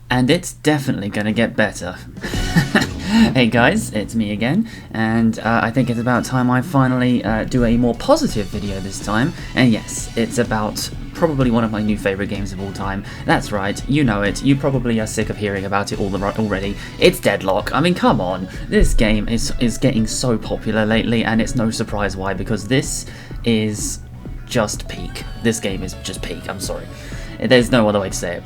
and it's definitely gonna get better. Hey guys, it's me again, and I think it's about time I finally do a more positive video this time, and yes, it's about probably one of my new favourite games of all time. That's right, you know it, you probably are sick of hearing about it already. It's Deadlock. I mean, come on, this game is getting so popular lately, and it's no surprise why, because this is just peak. This game is just peak, I'm sorry. There's no other way to say it.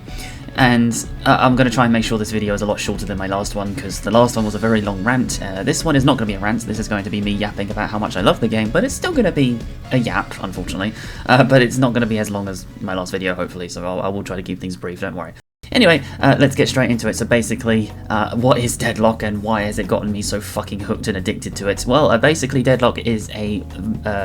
And I'm going to try and make sure this video is a lot shorter than my last one, because the last one was a very long rant. This one is not going to be a rant, this is going to be me yapping about how much I love the game, but it's still going to be a yap, unfortunately. But it's not going to be as long as my last video, hopefully, so I will try to keep things brief, don't worry. Anyway, let's get straight into it. So basically, what is Deadlock and why has it gotten me so fucking hooked and addicted to it? Well, basically Deadlock is a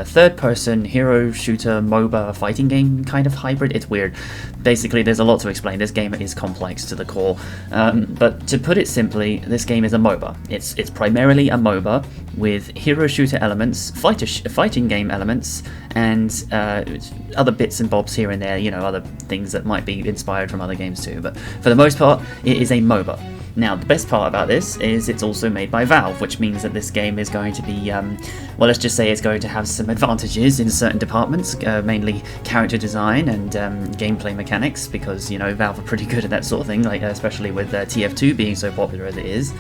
third-person hero shooter MOBA fighting game kind of hybrid. It's weird. Basically, there's a lot to explain. This game is complex to the core, but to put it simply, this game is a MOBA. It's primarily a MOBA with hero shooter elements, fighting game elements, and other bits and bobs here and there, you know, other things that might be inspired from other games too, but for the most part, it is a MOBA. Now, the best part about this is it's also made by Valve, which means that this game is going to be, well, let's just say it's going to have some advantages in certain departments, mainly character design and gameplay mechanics, because, you know, Valve are pretty good at that sort of thing, like especially with TF2 being so popular as it is,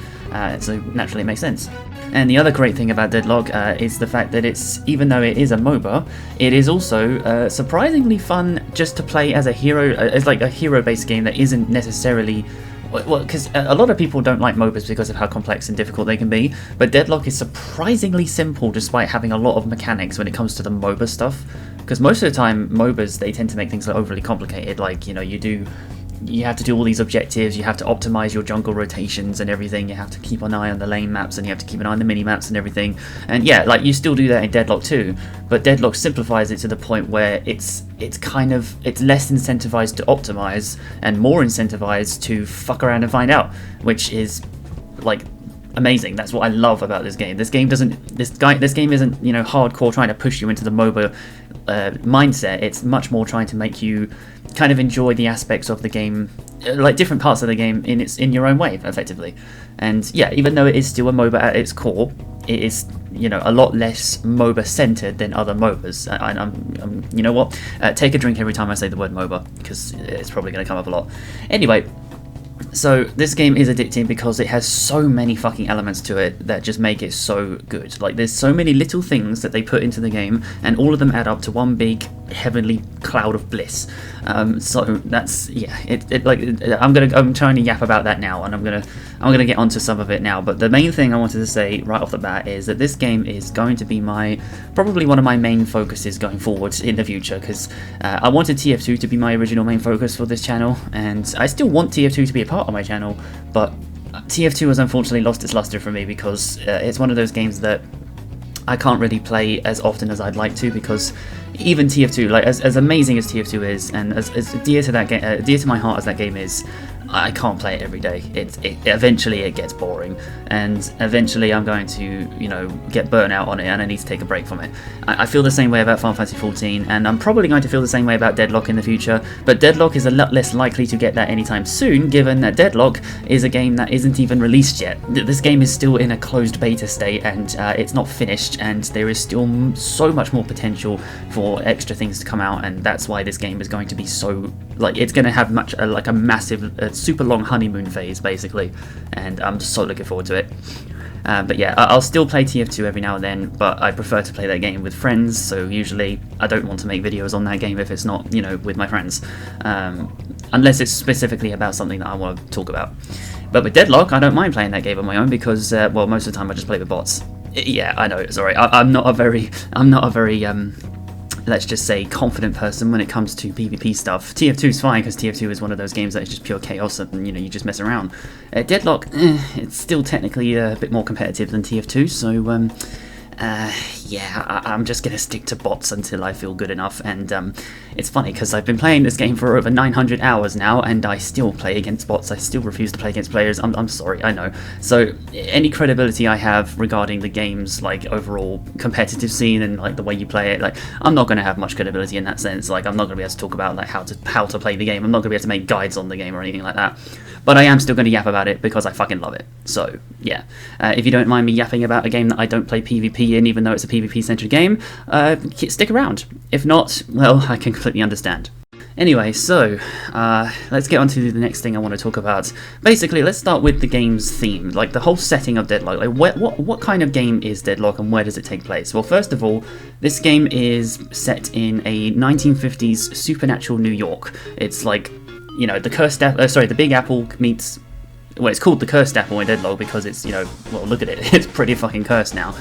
so naturally it makes sense. And the other great thing about Deadlock is the fact that even though it is a MOBA, it is also surprisingly fun just to play as a hero, as like a hero-based game that isn't necessarily. Well, because a lot of people don't like MOBAs because of how complex and difficult they can be, but Deadlock is surprisingly simple despite having a lot of mechanics when it comes to the MOBA stuff. Because most of the time, MOBAs, they tend to make things overly complicated, like, you know, you have to do all these objectives, you have to optimize your jungle rotations and everything, you have to keep an eye on the lane maps, and you have to keep an eye on the mini-maps and everything. And yeah, like, you still do that in Deadlock too, but Deadlock simplifies it to the point where it's less incentivized to optimize and more incentivized to fuck around and find out, which is, like, amazing. That's what I love about this game. This game isn't, you know, hardcore trying to push you into the MOBA mindset. It's much more trying to make you kind of enjoy the aspects of the game, like different parts of the game in your own way, effectively. And yeah, even though it is still a MOBA at its core, it is, you know, a lot less MOBA centered than other MOBAs. I'm you know what? Take a drink every time I say the word MOBA, because it's probably going to come up a lot. Anyway. So this game is addicting because it has so many fucking elements to it that just make it so good. Like, there's so many little things that they put into the game, and all of them add up to one big heavenly cloud of bliss. So that's, yeah, I'm trying to yap about that now, and I'm gonna get onto some of it now. But the main thing I wanted to say right off the bat is that this game is going to be probably one of my main focuses going forward in the future, because I wanted TF2 to be my original main focus for this channel, and I still want TF2 to be a part of my channel, but TF2 has unfortunately lost its luster for me, because it's one of those games that I can't really play as often as I'd like to, because even TF2, like as amazing as TF2 is, and as dear to that game, dear to my heart as that game is, I can't play it every day. Eventually it gets boring, and eventually I'm going to, you know, get burnt out on it, and I need to take a break from it. I feel the same way about Final Fantasy XIV, and I'm probably going to feel the same way about Deadlock in the future, but Deadlock is a lot less likely to get that anytime soon, given that Deadlock is a game that isn't even released yet. This game is still in a closed beta state, and it's not finished, and there is still so much more potential for extra things to come out, and that's why this game is going to be so, like, it's going to have like a massive, super long honeymoon phase, basically, and I'm just so looking forward to it. But yeah, I'll still play TF2 every now and then, but I prefer to play that game with friends, so usually I don't want to make videos on that game if it's not, you know, with my friends, unless it's specifically about something that I want to talk about. But with Deadlock, I don't mind playing that game on my own, because, well, most of the time I just play with bots. Yeah, I know, sorry, I'm not a very, let's just say, confident person when it comes to PvP stuff. TF2 is fine, because TF2 is one of those games that is just pure chaos, and, you know, you just mess around. Deadlock, it's still technically a bit more competitive than TF2, so, yeah, I'm just gonna stick to bots until I feel good enough. And it's funny because I've been playing this game for over 900 hours now, and I still play against bots. I still refuse to play against players. I'm sorry, I know. So any credibility I have regarding the game's like overall competitive scene and like the way you play it, like I'm not gonna have much credibility in that sense. Like I'm not gonna be able to talk about like how to play the game. I'm not gonna be able to make guides on the game or anything like that. But I am still gonna yap about it because I fucking love it. So yeah, if you don't mind me yapping about a game that I don't play PvP in, even though it's a PvP-centered game, stick around. If not, well, I can completely understand. Anyway, so let's get on to the next thing I want to talk about. Basically, let's start with the game's theme, like the whole setting of Deadlock. Like, what kind of game is Deadlock, and where does it take place? Well, first of all, this game is set in a 1950s supernatural New York. It's like, you know, the Big Apple meets. Well, it's called the Cursed Apple in Deadlock because it's, you know, well, look at it, it's pretty fucking cursed now.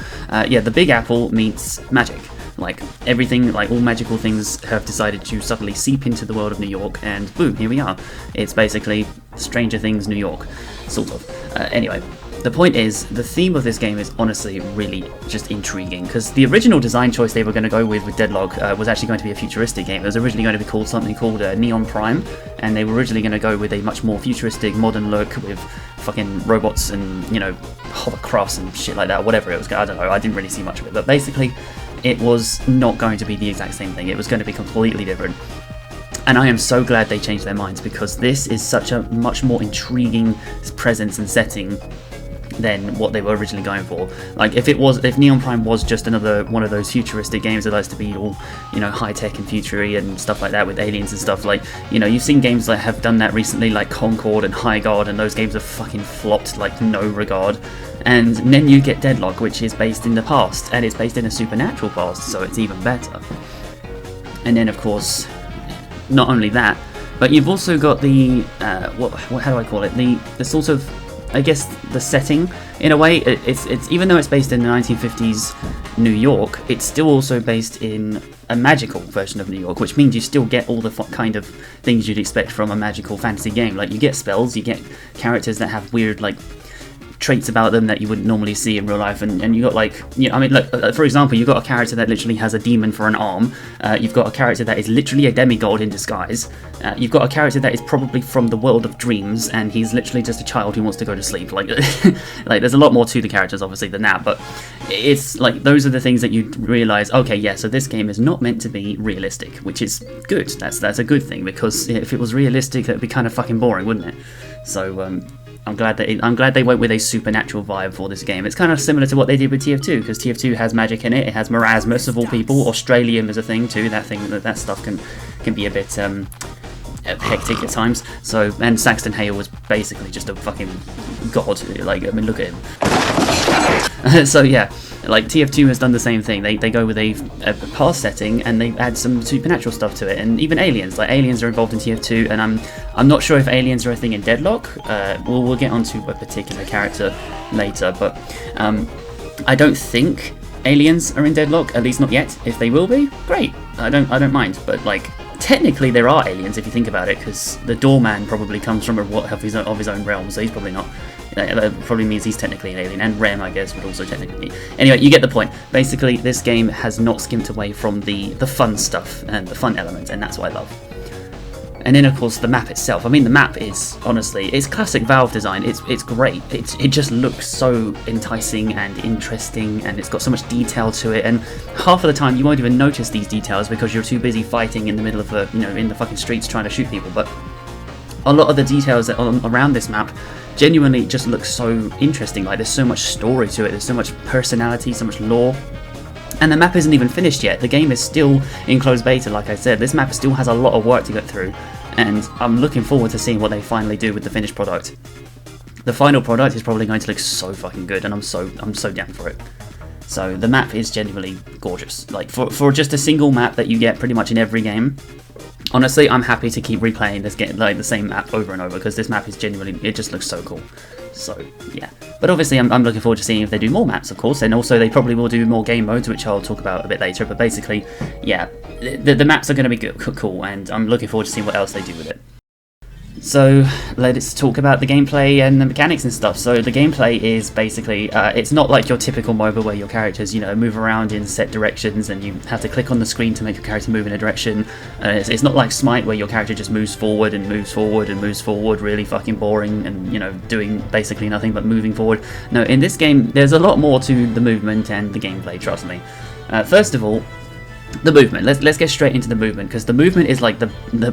Yeah, the Big Apple meets magic. Like, everything, like, all magical things have decided to suddenly seep into the world of New York, and boom, here we are. It's basically Stranger Things New York, sort of. Anyway, the point is, the theme of this game is honestly really just intriguing, because the original design choice they were going to go with Deadlock was actually going to be a futuristic game. It was originally going to be called something called Neon Prime, and they were originally going to go with a much more futuristic, modern look with fucking robots and, you know, hovercrafts and shit like that, whatever it was. I don't know, I didn't really see much of it, but basically, it was not going to be the exact same thing. It was going to be completely different. And I am so glad they changed their minds, because this is such a much more intriguing presence and setting than what they were originally going for. Like, if Neon Prime was just another one of those futuristic games that likes to be all, you know, high-tech and futury and stuff like that with aliens and stuff, like, you know, you've seen games that have done that recently, like Concord and High Guard, and those games have fucking flopped like no regard. And then you get Deadlock, which is based in the past, and it's based in a supernatural past, so it's even better. And then, of course, not only that, but you've also got the how do I call it? The sort of, I guess, the setting, in a way. It's even though it's based in the 1950s New York, it's still also based in a magical version of New York, which means you still get all the kind of things you'd expect from a magical fantasy game. Like, you get spells, you get characters that have weird, like, traits about them that you wouldn't normally see in real life, and you got, like, you know, I mean, look, for example, you've got a character that literally has a demon for an arm. You've got a character that is literally a demigod in disguise. You've got a character that is probably from the world of dreams, and he's literally just a child who wants to go to sleep. Like, like, there's a lot more to the characters, obviously, than that, but it's like, those are the things that you realise, okay, yeah, so this game is not meant to be realistic, which is good. That's a good thing, because if it was realistic, that'd be kind of fucking boring, wouldn't it? So, I'm glad they went with a supernatural vibe for this game. It's kind of similar to what they did with TF2, because TF2 has magic in it. It has marasmus of all people. Australium is a thing too. That stuff can be a bit hectic at times. So, and Saxton Hale was basically just a fucking god. Like, I mean, look at him. So yeah, like, TF2 has done the same thing. They go with a past setting, and they add some supernatural stuff to it, and even aliens. Like, aliens are involved in TF2, and I'm not sure if aliens are a thing in Deadlock. We'll get onto a particular character later, but I don't think aliens are in Deadlock, at least not yet. If they will be, great. I don't mind, but, like, technically there are aliens if you think about it, because the doorman probably comes from of his own realm, so he's probably not. That probably means he's technically an alien, and Rem, I guess, would also technically be. Anyway, you get the point. Basically, this game has not skimped away from the fun stuff and the fun element, and that's what I love. And then, of course, the map itself. I mean, the map is, honestly, it's classic Valve design. It's great. It just looks so enticing and interesting, and it's got so much detail to it, and half of the time you won't even notice these details because you're too busy fighting in the middle of the, you know, in the fucking streets trying to shoot people. But a lot of the details that are around this map genuinely just look so interesting. Like, there's so much story to it, there's so much personality, so much lore. And the map isn't even finished yet. The game is still in closed beta, like I said. This map still has a lot of work to get through, and I'm looking forward to seeing what they finally do with the finished product. The final product is probably going to look so fucking good, and I'm so down for it. So the map is genuinely gorgeous. Like, for just a single map that you get pretty much in every game, honestly, I'm happy to keep replaying this game, like the same map over and over, because this map is genuinely, it just looks so cool. So yeah, but obviously I'm looking forward to seeing if they do more maps, of course, and also they probably will do more game modes, which I'll talk about a bit later. But basically, yeah, the maps are going to be good, cool, and I'm looking forward to seeing what else they do with it. So let's talk about the gameplay and the mechanics and stuff. So the gameplay is basically, it's not like your typical MOBA where your characters, you know, move around in set directions and you have to click on the screen to make your character move in a direction. It's not like Smite where your character just moves forward and moves forward and moves forward, really fucking boring and, you know, doing basically nothing but moving forward. No, in this game, there's a lot more to the movement and the gameplay, trust me. First of all, the movement. Let's get straight into the movement, because the movement is like the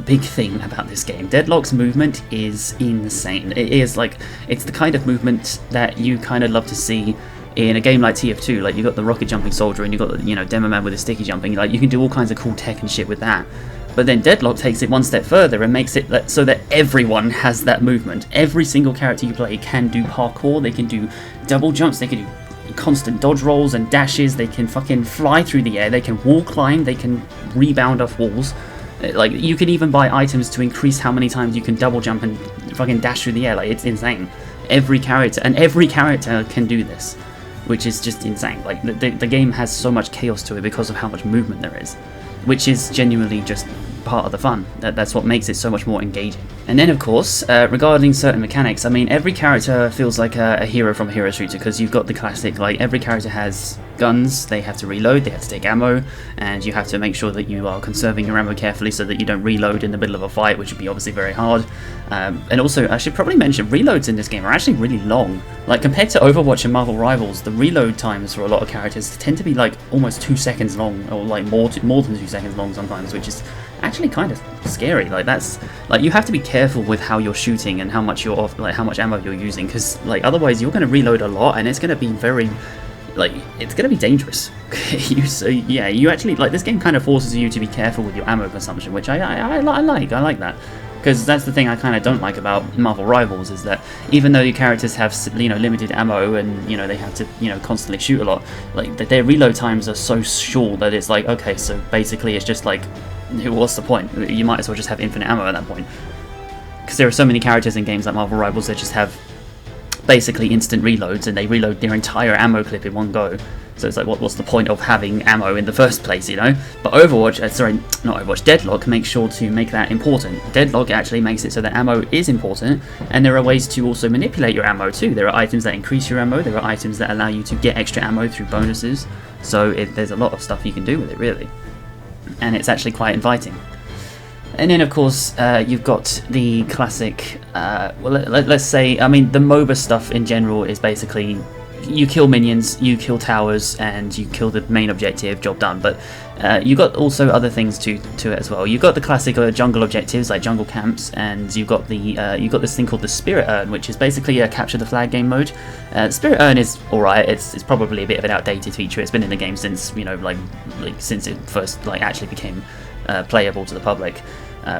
big thing about this game. Deadlock's movement is insane. It is like, it's the kind of movement that you kind of love to see in a game like TF2. Like, you got the rocket jumping soldier and you got the, you know, demo man with the sticky jumping. Like, you can do all kinds of cool tech and shit with that. But then Deadlock takes it one step further and makes it so that everyone has that movement. Every single character you play can do parkour. They can do double jumps. They can do constant dodge rolls and dashes. They can fucking fly through the air. They can wall climb. They can rebound off walls. Like, you can even buy items to increase how many times you can double jump and fucking dash through the air. Like, it's insane. Every character can do this, which is just insane. Like, the game has so much chaos to it because of how much movement there is, which is genuinely just part of the fun. That's what makes it so much more engaging. And then, of course, regarding certain mechanics, I mean, every character feels like a hero from a hero shooter, because you've got the classic, like, every character has guns, they have to reload, they have to take ammo, and you have to make sure that you are conserving your ammo carefully so that you don't reload in the middle of a fight, which would be obviously very hard. And also, I should probably mention, reloads in this game are actually really long. Like, compared to Overwatch and Marvel Rivals, the reload times for a lot of characters tend to be like almost 2 seconds long, or like more than 2 seconds long sometimes, which is actually kind of scary. Like, that's, like, you have to be careful with how you're shooting and how much how much ammo you're using, because, like, otherwise you're going to reload a lot and it's going to be very, like, it's going to be dangerous. You actually, like, this game kind of forces you to be careful with your ammo consumption, which I like that. Because that's the thing I kind of don't like about Marvel Rivals, is that even though your characters have, you know, limited ammo and, you know, they have to, you know, constantly shoot a lot, like, their reload times are so short that it's like, okay, so basically it's just like, what's the point? You might as well just have infinite ammo at that point. Because there are so many characters in games like Marvel Rivals that just have basically instant reloads, and they reload their entire ammo clip in one go. So it's like, what's the point of having ammo in the first place, you know? But Overwatch, Deadlock makes sure to make that important. Deadlock actually makes it so that ammo is important, and there are ways to also manipulate your ammo too. There are items that increase your ammo, there are items that allow you to get extra ammo through bonuses, so there's a lot of stuff you can do with it, really. And it's actually quite inviting. And then, of course, you've got the classic, let's say, I mean, the MOBA stuff in general is basically, you kill minions, you kill towers, and you kill the main objective, job done. But you've got also other things to it as well. You've got the classic jungle objectives, like jungle camps, and you've got this thing called the Spirit Urn, which is basically a capture the flag game mode. Spirit Urn is alright. It's probably a bit of an outdated feature. It's been in the game since, you know, like since it first, like, actually became playable to the public.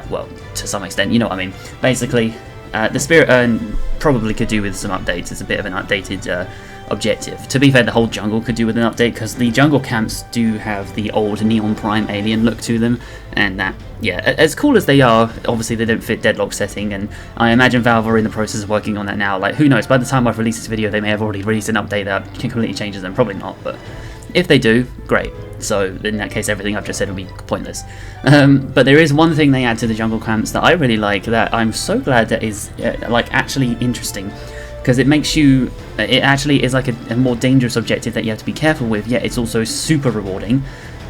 Well, to some extent, you know what I mean. Basically, the Spirit Urn probably could do with some updates. It's a bit of an outdated objective. To be fair, the whole jungle could do with an update, because the jungle camps do have the old Neon Prime alien look to them, and that, yeah, as cool as they are, obviously they don't fit Deadlock setting, and I imagine Valve are in the process of working on that now. Like, who knows, by the time I've released this video they may have already released an update that completely changes them. Probably not, but if they do, great. So in that case, everything I've just said will be pointless. But there is one thing they add to the jungle camps that I really like, that I'm so glad that is like actually interesting, because it makes you, it actually is like a more dangerous objective that you have to be careful with, yet it's also super rewarding.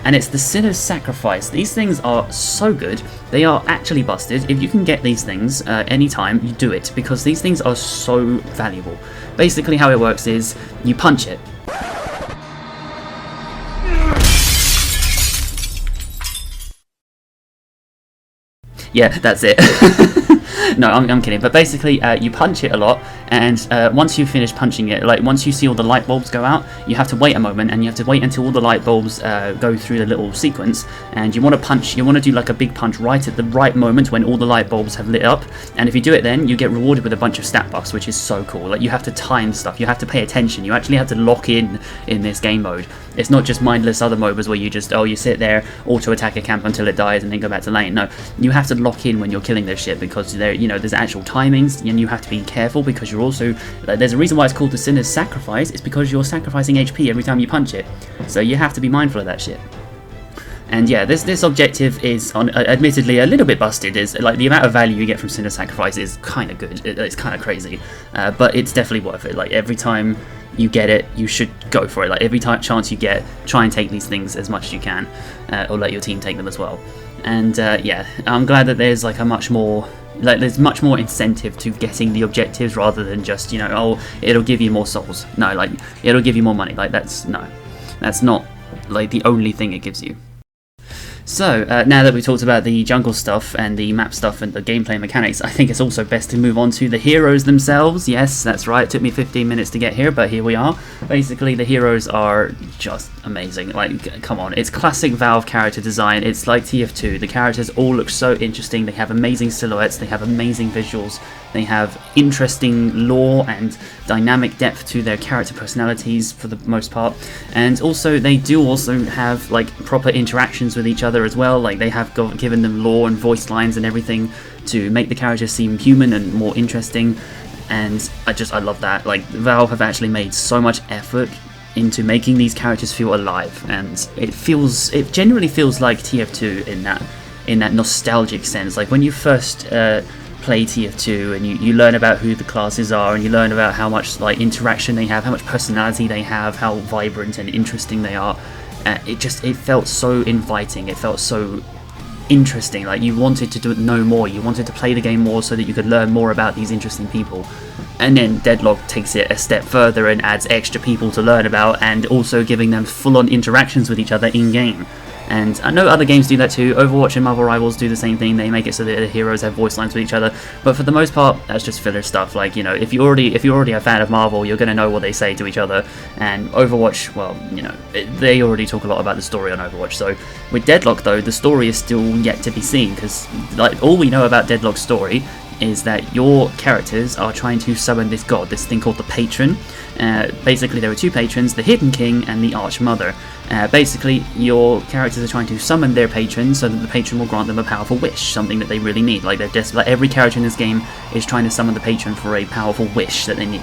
And it's the Sinner's Sacrifice. These things are so good. They are actually busted. If you can get these things anytime, you do it, because these things are so valuable. Basically how it works is, you punch it. Yeah, that's it. No, I'm kidding. But basically, you punch it a lot, and once you finish punching it, like once you see all the light bulbs go out, you have to wait a moment, and you have to wait until all the light bulbs go through the little sequence, and you want to punch, you want to do like a big punch right at the right moment when all the light bulbs have lit up, and if you do it then, you get rewarded with a bunch of stat buffs, which is so cool. Like, you have to time stuff, you have to pay attention, you actually have to lock in this game mode. It's not just mindless other MOBAs where you just, you sit there, auto-attack a camp until it dies and then go back to lane. No, you have to lock in when you're killing this shit, because there's actual timings, and you have to be careful, because you're also, there's a reason why it's called the Sinner's Sacrifice. It's because you're sacrificing HP every time you punch it, so you have to be mindful of that shit. And yeah, this objective is admittedly a little bit busted. Is like the amount of value you get from Sinner Sacrifice is kind of good. It's kind of crazy, but it's definitely worth it. Like every time you get it, you should go for it. Like every chance you get, try and take these things as much as you can, or let your team take them as well. And yeah, I'm glad that there's like there's much more incentive to getting the objectives rather than just, you know, oh, it'll give you more souls. No, like it'll give you more money. Like that's not like the only thing it gives you. So, now that we talked about the jungle stuff and the map stuff and the gameplay mechanics, I think it's also best to move on to the heroes themselves. Yes, that's right, it took me 15 minutes to get here, but here we are. Basically, the heroes are just amazing. Like, come on, it's classic Valve character design. It's like TF2. The characters all look so interesting. They have amazing silhouettes, they have amazing visuals, they have interesting lore and dynamic depth to their character personalities for the most part. And also, they do also have, like, proper interactions with each other as well. Like they have given them lore and voice lines and everything to make the characters seem human and more interesting, and I love that. Like Valve have actually made so much effort into making these characters feel alive, and it genuinely feels like TF2 in that nostalgic sense. Like when you first play TF2 and you learn about who the classes are, and you learn about how much like interaction they have, how much personality they have, how vibrant and interesting they are. It felt so inviting, it felt so interesting, like you wanted to know more, you wanted to play the game more so that you could learn more about these interesting people. And then Deadlock takes it a step further and adds extra people to learn about, and also giving them full-on interactions with each other in-game. And I know other games do that too. Overwatch and Marvel Rivals do the same thing. They make it so that the heroes have voice lines with each other. But for the most part, that's just filler stuff. Like, you know, if you're already a fan of Marvel, you're going to know what they say to each other. And Overwatch, well, you know, they already talk a lot about the story on Overwatch. So with Deadlock, though, the story is still yet to be seen, because like all we know about Deadlock's story is that your characters are trying to summon this god, this thing called the Patron. Basically, there are two patrons, the Hidden King and the Archmother. Basically, your characters are trying to summon their patron so that the patron will grant them a powerful wish, something that they really need. Like they're desperate. Like every character in this game is trying to summon the patron for a powerful wish that they need.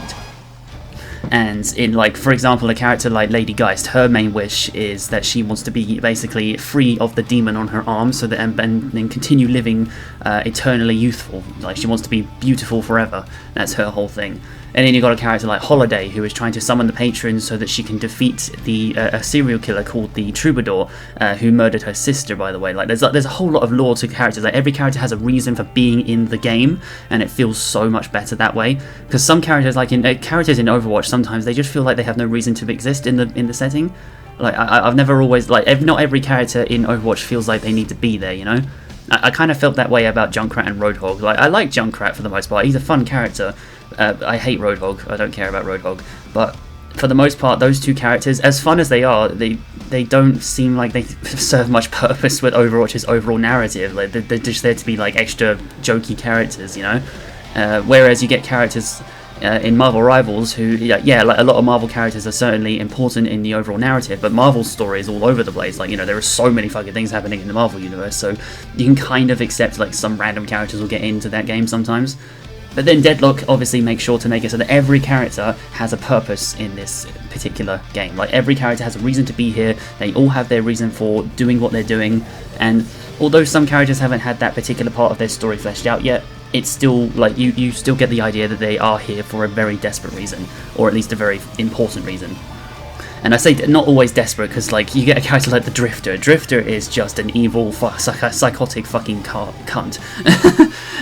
And in, like, for example, a character like Lady Geist, her main wish is that she wants to be basically free of the demon on her arm, so that and then continue living eternally youthful. Like she wants to be beautiful forever. That's her whole thing. And then you've got a character like Holiday, who is trying to summon the patron so that she can defeat a serial killer called the Troubadour, who murdered her sister, by the way. Like there's a whole lot of lore to characters. Like every character has a reason for being in the game, and it feels so much better that way. Because some characters, like characters in Overwatch, sometimes they just feel like they have no reason to exist in the setting. Like I've never always not every character in Overwatch feels like they need to be there, you know. I kind of felt that way about Junkrat and Roadhog. Like I like Junkrat for the most part. He's a fun character. I hate Roadhog. I don't care about Roadhog. But for the most part, those two characters, as fun as they are, they don't seem like they serve much purpose with Overwatch's overall narrative. Like they're just there to be like extra jokey characters, you know. Whereas you get characters in Marvel Rivals who, yeah, like a lot of Marvel characters are certainly important in the overall narrative, but Marvel's story is all over the place. Like, you know, there are so many fucking things happening in the Marvel universe, so you can kind of accept like some random characters will get into that game sometimes. But then Deadlock obviously makes sure to make it so that every character has a purpose in this particular game. Like every character has a reason to be here, they all have their reason for doing what they're doing, and although some characters haven't had that particular part of their story fleshed out yet, it's still like you still get the idea that they are here for a very desperate reason, or at least a very important reason. And I say not always desperate, because like you get a character like the Drifter. Drifter is just an evil, psychotic fucking cunt,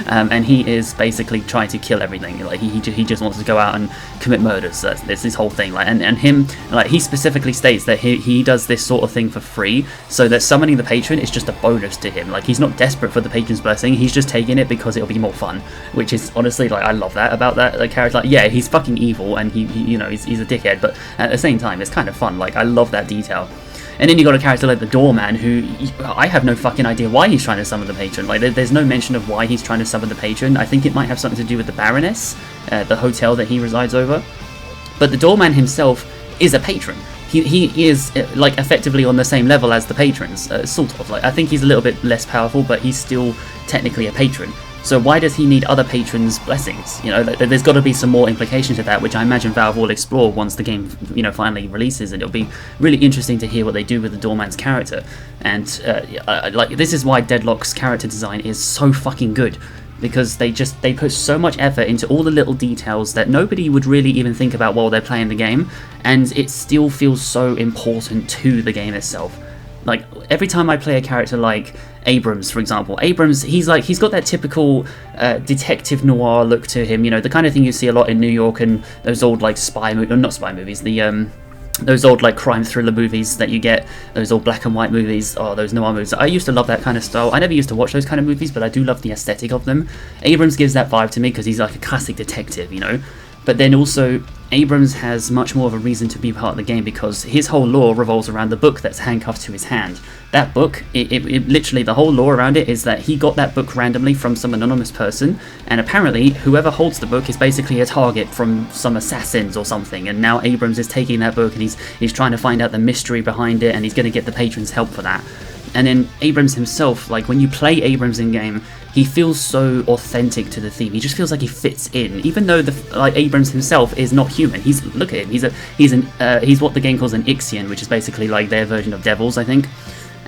and he is basically trying to kill everything. Like he just wants to go out and commit murders. So that's his whole thing. Like and him, like he specifically states that he does this sort of thing for free, so that summoning the patron is just a bonus to him. Like he's not desperate for the patron's blessing. He's just taking it because it'll be more fun. Which is honestly, like, I love that about that character. Like, yeah, he's fucking evil and he you know, he's a dickhead, but at the same time, it's kind of fun. Like I love that detail. And then you got a character like the Doorman, who I have no fucking idea why he's trying to summon the patron. Like there's no mention of why he's trying to summon the patron. I think it might have something to do with the Baroness, the hotel that he resides over. But the Doorman himself is a patron. He is like effectively on the same level as the patrons, sort of. Like I think he's a little bit less powerful, but he's still technically a patron. So why does he need other patrons' blessings? You know, there's got to be some more implication to that, which I imagine Valve will explore once the game, you know, finally releases, and it'll be really interesting to hear what they do with the Doorman's character. And like, this is why Deadlock's character design is so fucking good, because they put so much effort into all the little details that nobody would really even think about while they're playing the game, and it still feels so important to the game itself. Like, every time I play a character like Abrams, for example, he's got that typical detective noir look to him, you know, the kind of thing you see a lot in New York and those old like not spy movies, those old like crime thriller movies that you get, those old black and white movies, or those noir movies. I used to love that kind of style. I never used to watch those kind of movies, but I do love the aesthetic of them. Abrams gives that vibe to me because he's like a classic detective, you know. But then also, Abrams has much more of a reason to be part of the game because his whole lore revolves around the book that's handcuffed to his hand. That book, it literally, the whole lore around it is that he got that book randomly from some anonymous person, and apparently whoever holds the book is basically a target from some assassins or something, and now Abrams is taking that book and he's trying to find out the mystery behind it, and he's going to get the patrons' help for that. And then Abrams himself, like when you play Abrams in game, he feels so authentic to the theme. He just feels like he fits in, even though Abrams himself is not human. Look at him. He's what the game calls an Ixian, which is basically like their version of devils, I think.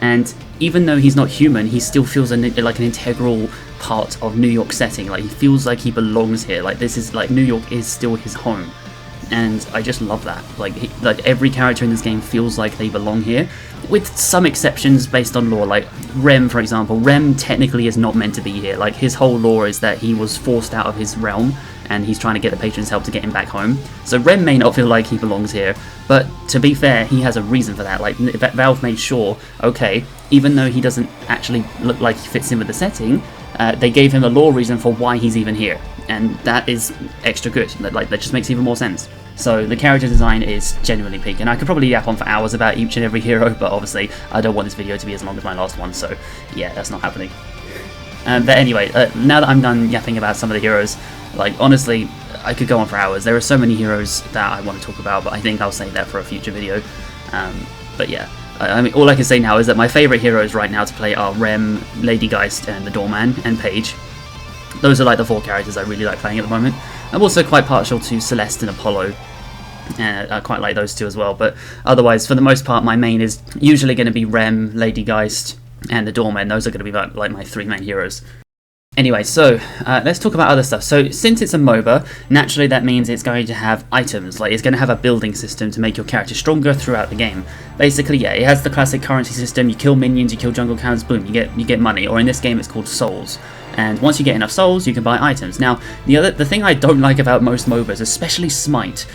And even though he's not human, he still feels like an integral part of New York setting. Like, he feels like he belongs here. Like, this is like New York is still his home, and I just love that. Like every character in this game feels like they belong here, with some exceptions based on lore. Like Rem, for example. Rem technically is not meant to be here. Like, his whole lore is that he was forced out of his realm, and he's trying to get the patrons' help to get him back home. So Rem may not feel like he belongs here, but to be fair, he has a reason for that. Like, Valve made sure, okay, even though he doesn't actually look like he fits in with the setting, they gave him a lore reason for why he's even here, and that is extra good. That just makes even more sense. So the character design is genuinely peak, and I could probably yap on for hours about each and every hero, but obviously I don't want this video to be as long as my last one, so yeah, that's not happening. But anyway, now that I'm done yapping about some of the heroes, like, honestly, I could go on for hours. There are so many heroes that I want to talk about, but I think I'll save that for a future video. But yeah, I mean, all I can say now is that my favourite heroes right now to play are Rem, Lady Geist, and the Doorman, and Paige. Those are like the 4 characters I really like playing at the moment. I'm also quite partial to Celeste and Apollo. I quite like those two as well, but otherwise, for the most part, my main is usually going to be Rem, Lady Geist, and the Doorman. Those are going to be like my 3 main heroes. Anyway, so let's talk about other stuff. So since it's a MOBA, naturally that means it's going to have items. Like, it's going to have a building system to make your character stronger throughout the game. Basically, yeah, it has the classic currency system. You kill minions, you kill jungle counts, boom, you get money. Or in this game, it's called souls. And once you get enough souls, you can buy items. Now, the thing I don't like about most MOBAs, especially Smite,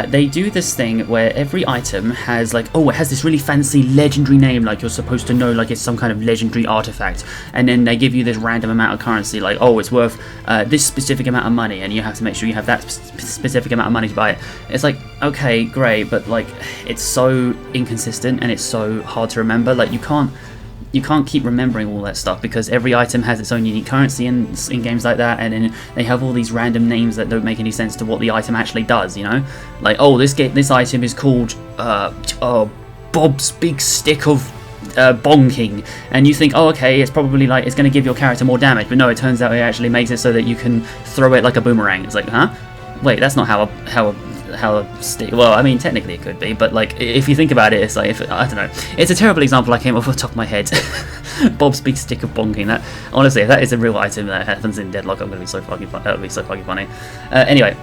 they do this thing where every item has like, oh, it has this really fancy legendary name, like you're supposed to know, like it's some kind of legendary artifact, and then they give you this random amount of currency, like, oh, it's worth this specific amount of money, and you have to make sure you have that specific amount of money to buy it. It's like, okay, great, but like, it's so inconsistent and it's so hard to remember. Like, you can't keep remembering all that stuff because every item has its own unique currency in games like that, and then they have all these random names that don't make any sense to what the item actually does, you know? Like, oh, this item is called Bob's Big Stick of Bonking, and you think, oh, okay, it's probably like it's going to give your character more damage, but no, it turns out it actually makes it so that you can throw it like a boomerang. It's like, huh? Wait, that's not how a stick. Well, I mean, technically it could be, but like, if you think about it, it's like, I don't know. It's a terrible example I came off the top of my head. Bob's Big Stick of Bonking. That, honestly, if that is a real item that happens in Deadlock, I'm gonna be so fucking fun. That would be so fucking funny. Anyway.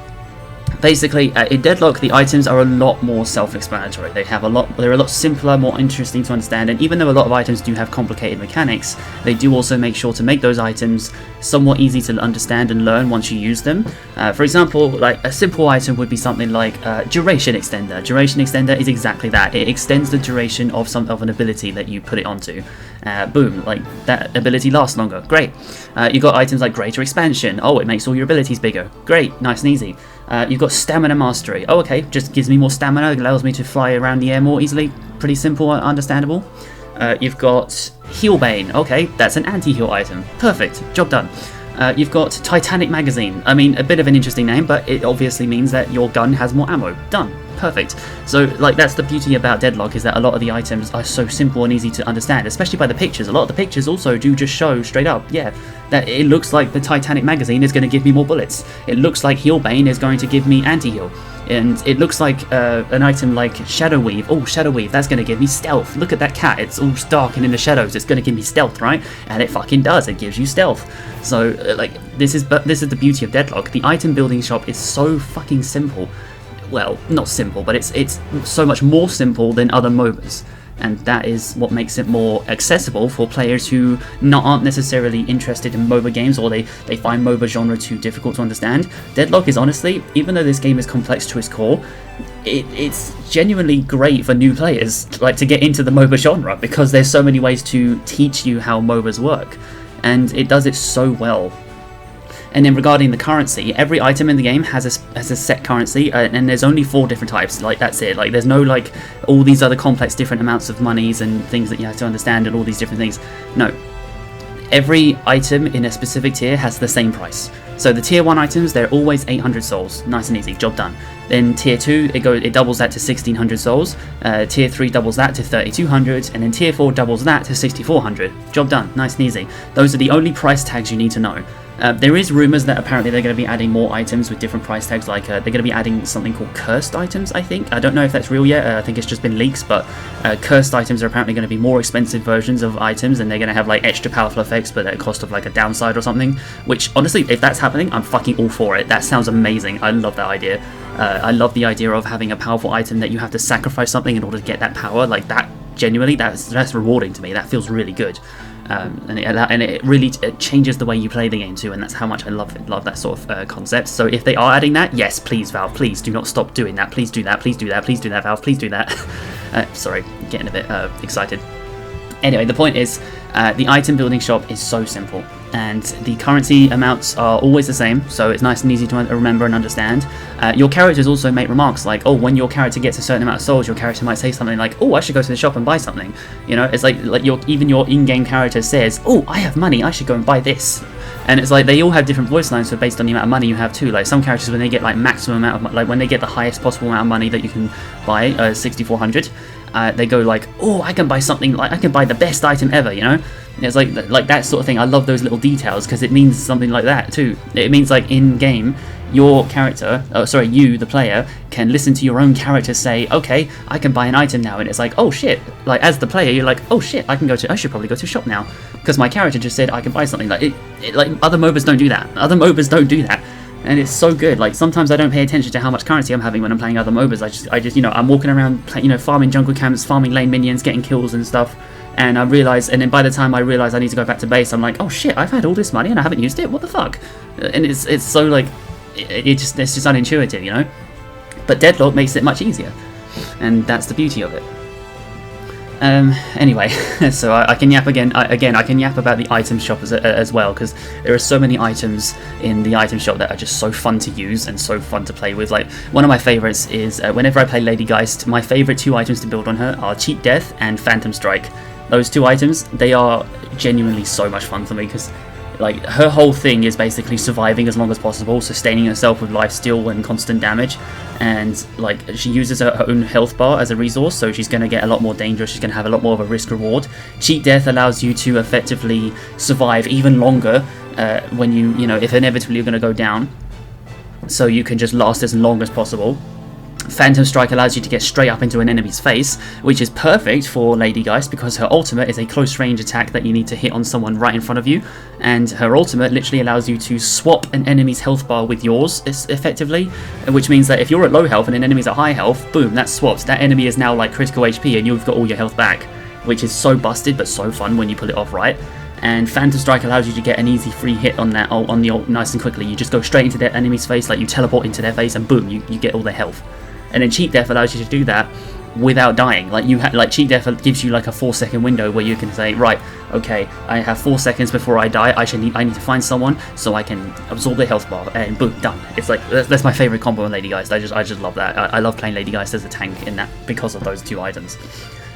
Basically, in Deadlock, the items are a lot more self-explanatory. They're a lot simpler, more interesting to understand, and even though a lot of items do have complicated mechanics, they do also make sure to make those items somewhat easy to understand and learn once you use them. For example, like a simple item would be something like Duration Extender. Duration Extender is exactly that. It extends the duration of an ability that you put it onto. Boom, like that ability lasts longer. Great. You've got items like Greater Expansion. Oh, it makes all your abilities bigger. Great, nice and easy. You've got Stamina Mastery. Oh, okay, just gives me more stamina, allows me to fly around the air more easily. Pretty simple, understandable. You've got Healbane. Okay, that's an anti-heal item. Perfect, job done. You've got Titanic Magazine. I mean, a bit of an interesting name, but it obviously means that your gun has more ammo. Done. perfect. So like that's the beauty about Deadlock, is that a lot of the items are so simple and easy to understand, especially by the pictures. A lot of the pictures also do just show straight up, yeah, that it looks like the Titanic magazine is going to give me more bullets. It looks like Healbane is going to give me anti-heal. And it looks like an item like Shadow Weave. Oh, Shadow Weave, that's going to give me stealth. Look at that cat, it's all dark and in the shadows. It's going to give me stealth, right? And it fucking does. It gives you stealth. So, like, this is the beauty of Deadlock. The item building shop is so fucking simple. Well, not simple, but it's so much more simple than other MOBAs. And that is what makes it more accessible for players who aren't necessarily interested in MOBA games, or they find MOBA genre too difficult to understand. Deadlock is honestly, even though this game is complex to its core, it's genuinely great for new players, like, to get into the MOBA genre, because there's so many ways to teach you how MOBAs work, and it does it so well. And then regarding the currency, every item in the game has a set currency, and there's only 4 different types. Like, that's it. Like, there's no like all these other complex different amounts of monies and things that you have to understand and all these different things. No, every item in a specific tier has the same price. So the tier 1 items, they're always 800 souls, nice and easy, job done. Then tier 2, it doubles that to 1600 souls. Tier 3 doubles that to 3200, and then tier 4 doubles that to 6400. Job done, nice and easy. Those are the only price tags you need to know. There is rumours that apparently they're going to be adding more items with different price tags, like they're going to be adding something called cursed items, I think. I don't know if that's real yet, I think it's just been leaks, but cursed items are apparently going to be more expensive versions of items, and they're going to have like extra powerful effects but at a cost of like a downside or something, which honestly, if that's happening, I'm fucking all for it. That sounds amazing. I love that idea. I love the idea of having a powerful item that you have to sacrifice something in order to get that power. Like, that, genuinely, that's rewarding to me. That feels really good. And it really changes the way you play the game too, and that's how much I love that sort of concept. So if they are adding that, yes, please, Valve, please do not stop doing that. Please do that. Please do that. Please do that, Valve. Please do that. Sorry, getting a bit excited. Anyway, the point is, the item building shop is so simple, and the currency amounts are always the same, so it's nice and easy to remember and understand. Your characters also make remarks like, oh, when your character gets a certain amount of souls, your character might say something like, oh, I should go to the shop and buy something. You know, it's like even your in-game character says, oh, I have money, I should go and buy this. And it's like they all have different voice lines, so based on the amount of money you have too. Like, some characters, when they get like maximum amount of, like when they get the highest possible amount of money that you can buy, 6400, they go like, oh, I can buy something, like I can buy the best item ever, you know? And it's like that sort of thing. I love those little details, because it means something like that too. It means like in game, your character, you, the player, can listen to your own character say, okay, I can buy an item now, and it's like, oh shit, like as the player, you're like, oh shit, I should probably go to a shop now, because my character just said I can buy something. Like like other MOBAs don't do that. Other MOBAs don't do that. And it's so good. Like, sometimes I don't pay attention to how much currency I'm having when I'm playing other MOBAs. I just, you know, I'm walking around, farming jungle camps, farming lane minions, getting kills and stuff. And I realize, and then by the time I realize I need to go back to base, I'm like, oh shit, I've had all this money and I haven't used it. What the fuck? And it's so like, it's just unintuitive, you know. But Deadlock makes it much easier, and that's the beauty of it. Anyway, so I can yap again. I can yap about the item shop as well, because there are so many items in the item shop that are just so fun to use and so fun to play with. Like, one of my favorites is whenever I play Lady Geist, my favorite 2 items to build on her are Cheat Death and Phantom Strike. Those 2 items, they are genuinely so much fun for me, because like her whole thing is basically surviving as long as possible, sustaining herself with lifesteal and constant damage, and like she uses her own health bar as a resource, so she's going to get a lot more dangerous, she's going to have a lot more of a risk reward. Cheat Death allows you to effectively survive even longer when you know, if inevitably you're going to go down, so you can just last as long as possible. Phantom Strike allows you to get straight up into an enemy's face, which is perfect for Lady Geist, because her ultimate is a close range attack that you need to hit on someone right in front of you, and her ultimate literally allows you to swap an enemy's health bar with yours, effectively, which means that if you're at low health and an enemy's at high health, boom, that swaps. That enemy is now like critical HP and you've got all your health back, which is so busted but so fun when you pull it off right. And Phantom Strike allows you to get an easy free hit on that on the ult nice and quickly. You just go straight into their enemy's face, like you teleport into their face and boom, you get all their health. And then Cheat Death allows you to do that without dying. Like, like Cheat Death gives you like a 4-second window where you can say, right, okay, I have 4 seconds before I die. I need to find someone so I can absorb their health bar, and boom, done. It's like that's my favorite combo on Lady Geist. I just love that. I love playing Lady Geist as a tank in that because of those 2 items.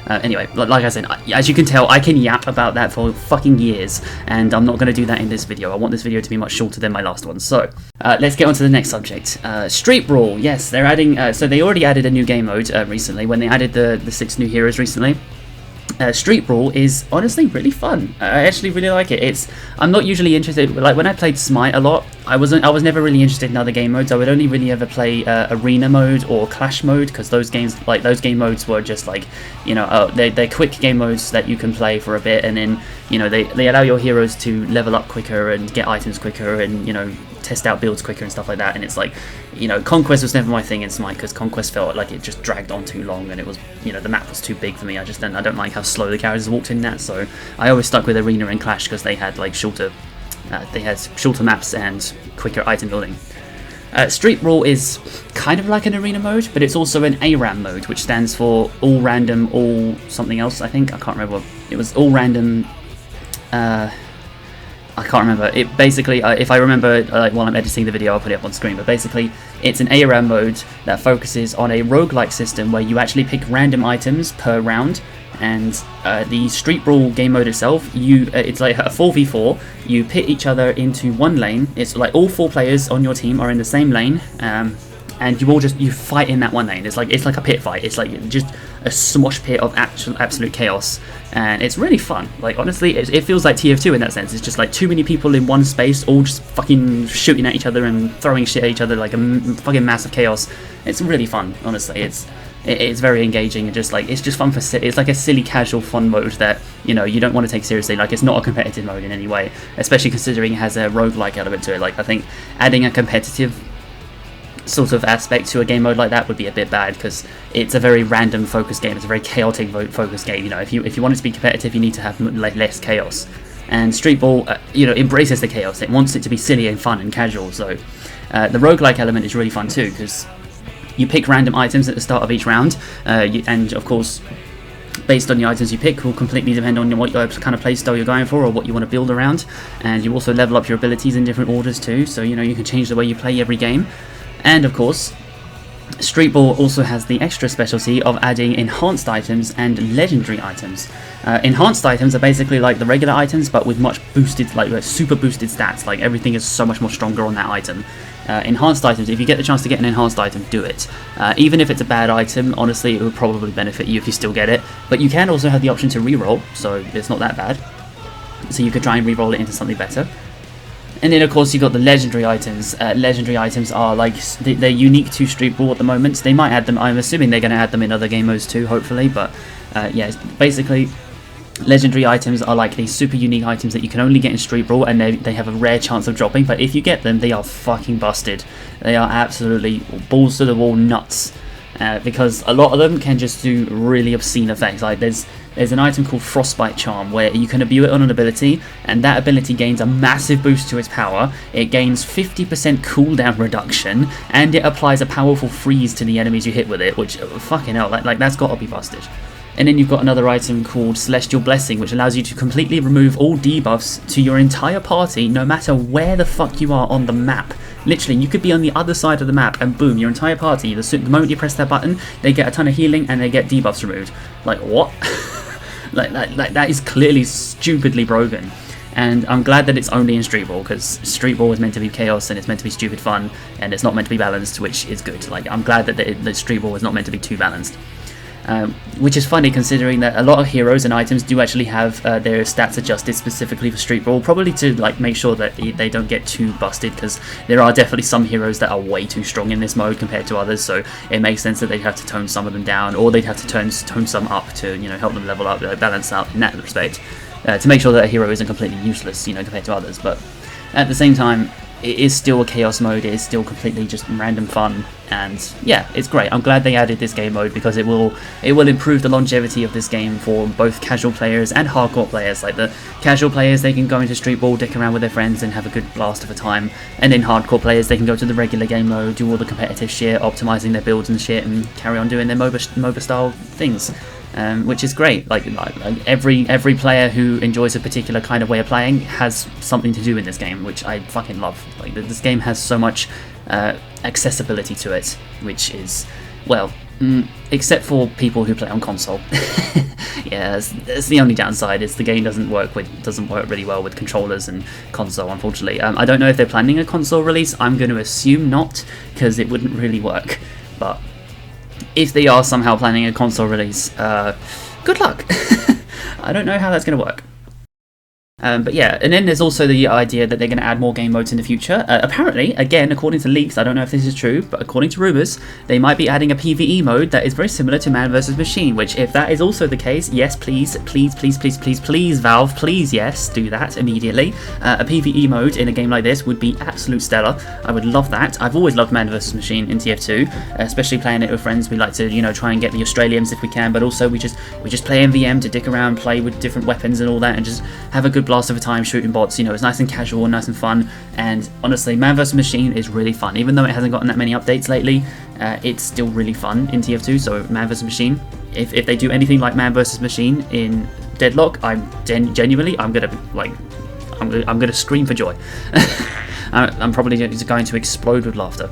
Anyway, like I said, as you can tell, I can yap about that for fucking years, and I'm not going to do that in this video. I want this video to be much shorter than my last one. So, let's get on to the next subject. Street Brawl, yes, they're adding, so they already added a new game mode recently, when they added the 6 new heroes recently. Street Brawl is honestly really fun. I actually really like it. I'm not usually interested, like when I played Smite a lot, I was never really interested in other game modes. I would only really ever play arena mode or clash mode, because those game modes were just like, you know, they're quick game modes that you can play for a bit, and then, you know, they allow your heroes to level up quicker and get items quicker, and, you know, test out builds quicker and stuff like that. And it's like, you know, Conquest was never my thing in Smite, because Conquest felt like it just dragged on too long, and it was, you know, the map was too big for me. I don't like how slow the characters walked in that, so I always stuck with Arena and Clash, because they had like shorter maps and quicker item building. Street Brawl is kind of like an arena mode, but it's also an ARAM mode, which stands for all random, all something else. I think, I can't remember. It was all random. I can't remember. It basically, if I remember, while I'm editing the video, I'll put it up on screen. But basically, it's an ARAM mode that focuses on a roguelike system where you actually pick random items per round. And the Street Brawl game mode itself, it's like a 4v4. You pit each other into one lane. It's like all 4 players on your team are in the same lane, and you fight in that one lane. It's like a pit fight. It's like just a smosh pit of absolute chaos, and it's really fun. Like, honestly, it feels like TF2 in that sense. It's just like too many people in one space, all just fucking shooting at each other and throwing shit at each other, like a fucking massive chaos. It's really fun, honestly. It's very engaging, and it's just fun it's like a silly casual fun mode that, you know, you don't want to take seriously. Like, it's not a competitive mode in any way, especially considering it has a roguelike element to it. Like, I think adding a competitive sort of aspect to a game mode like that would be a bit bad, because it's a very random focused game. It's a very chaotic focused game. You know, if you want it to be competitive, you need to have less chaos. And Street Brawl, you know, embraces the chaos. It wants it to be silly and fun and casual. So the roguelike element is really fun too, because you pick random items at the start of each round, and of course, based on the items you pick will completely depend on what kind of playstyle you're going for, or what you want to build around. And you also level up your abilities in different orders too, so, you know, you can change the way you play every game. And of course, Street Brawl also has the extra specialty of adding enhanced items and legendary items. Enhanced items are basically like the regular items, but with much boosted, like super boosted stats. Like, everything is so much more stronger on that item. Enhanced items, if you get the chance to get an enhanced item, do it. Even if it's a bad item, honestly, it would probably benefit you if you still get it. But you can also have the option to reroll, so it's not that bad. So you could try and reroll it into something better. And then, of course, you've got the legendary items. Legendary items are like, they're unique to Street Brawl at the moment. They might add them, I'm assuming they're going to add them in other game modes too, hopefully. But yeah, basically, legendary items are like these super unique items that you can only get in Street Brawl, and they have a rare chance of dropping. But if you get them, they are fucking busted. They are absolutely balls to the wall nuts. Because a lot of them can just do really obscene effects. Like, there's an item called Frostbite Charm, where you can imbue it on an ability, and that ability gains a massive boost to its power. It gains 50% cooldown reduction, and it applies a powerful freeze to the enemies you hit with it, which, fucking hell, like that's gotta be busted. And then you've got another item called Celestial Blessing, which allows you to completely remove all debuffs to your entire party, no matter where the fuck you are on the map. Literally, you could be on the other side of the map, and boom, your entire party, the moment you press that button, they get a ton of healing, and they get debuffs removed. Like, what? like that is clearly stupidly broken. And I'm glad that it's only in Street Brawl, because Street Brawl is meant to be chaos, and it's meant to be stupid fun, and it's not meant to be balanced, which is good. Like, I'm glad that the Street Brawl is not meant to be too balanced. Which is funny, considering that a lot of heroes and items do actually have their stats adjusted specifically for Street Brawl, probably to like make sure that they don't get too busted, because there are definitely some heroes that are way too strong in this mode compared to others, so it makes sense that they'd have to tone some of them down, or they'd have to tone some up to, you know, help them level up, balance out in that respect, to make sure that a hero isn't completely useless, you know, compared to others. But at the same time, it is still a chaos mode, it is still completely just random fun, and yeah, it's great. I'm glad they added this game mode, because it will improve the longevity of this game for both casual players and hardcore players. Like, the casual players, they can go into Street Brawl, dick around with their friends and have a good blast of a time, and then hardcore players, they can go to the regular game mode, do all the competitive shit, optimizing their builds and shit, and carry on doing their MOBA style things. Which is great. Like every player who enjoys a particular kind of way of playing has something to do in this game, which I fucking love. Like, this game has so much accessibility to it, which is, well, except for people who play on console. Yeah, that's the only downside. Is the game doesn't work really well with controllers and console, unfortunately. I don't know if they're planning a console release. I'm going to assume not, because it wouldn't really work. But if they are somehow planning a console release, good luck. I don't know how that's going to work. But yeah, and then there's also the idea that they're going to add more game modes in the future. Apparently, again, according to leaks, I don't know if this is true, but according to rumours, they might be adding a PvE mode that is very similar to Man vs. Machine, which, if that is also the case, yes, please, Valve, please, yes, do that immediately. A PvE mode in a game like this would be absolute stellar. I would love that. I've always loved Man vs. Machine in TF2, especially playing it with friends. We like to, you know, try and get the Australians if we can, but also we just play MVM to dick around, play with different weapons and all that, and just have a good blast of a time shooting bots. You know, it's nice and casual and nice and fun, and honestly, Man vs. Machine is really fun. Even though it hasn't gotten that many updates lately, it's still really fun in TF2, so Man vs. Machine, if they do anything like Man vs. Machine in Deadlock, I'm genuinely, I'm gonna scream for joy. I'm probably just going to explode with laughter.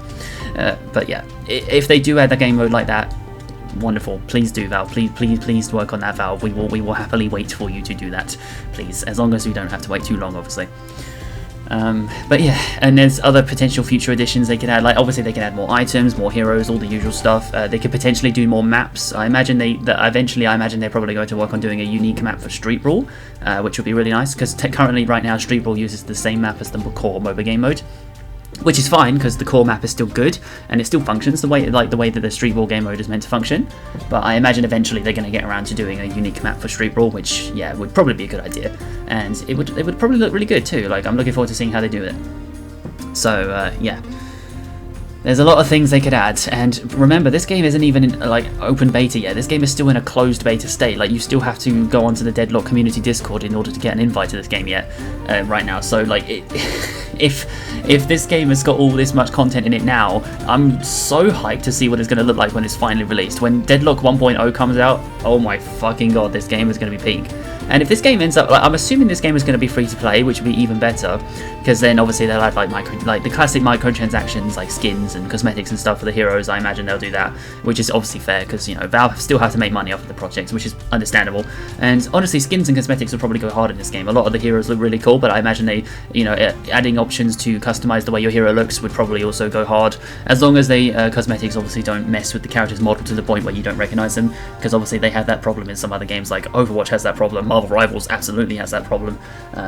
But yeah, if they do add a game mode like that, wonderful. Please do, Valve. Please work on that, Valve. We will happily wait for you to do that, please, as long as we don't have to wait too long, obviously. But yeah, and there's other potential future additions they could add. Like, obviously they can add more items, more heroes, all the usual stuff. They could potentially do more maps. I imagine eventually they're probably going to work on doing a unique map for Street Brawl, which would be really nice, because currently right now Street Brawl uses the same map as the core MOBA game mode, which is fine, because the core map is still good and it still functions the way that the Street Brawl game mode is meant to function. But I imagine eventually they're going to get around to doing a unique map for Street Brawl, which, yeah, would probably be a good idea, and it would probably look really good too. Like, I'm looking forward to seeing how they do it. So yeah, there's a lot of things they could add, and remember, this game isn't even in like open beta yet. This game is still in a closed beta state. Like, you still have to go onto the Deadlock community Discord in order to get an invite to this game right now. So like, if this game has got all this much content in it now, I'm so hyped to see what it's going to look like when it's finally released. When Deadlock 1.0 comes out, oh my fucking god, this game is going to be peak. And if this game ends up, like, I'm assuming this game is going to be free to play, which would be even better, because then obviously they'll have like the classic microtransactions, like skins and cosmetics and stuff for the heroes. I imagine they'll do that, which is obviously fair, because, you know, Valve still have to make money off of the projects, which is understandable. And honestly, skins and cosmetics will probably go hard in this game. A lot of the heroes look really cool, but I imagine they, you know, adding options to customize the way your hero looks would probably also go hard, as long as they cosmetics obviously don't mess with the character's model to the point where you don't recognize them, because obviously they have that problem in some other games. Like Overwatch has that problem, Marvel Rivals absolutely has that problem.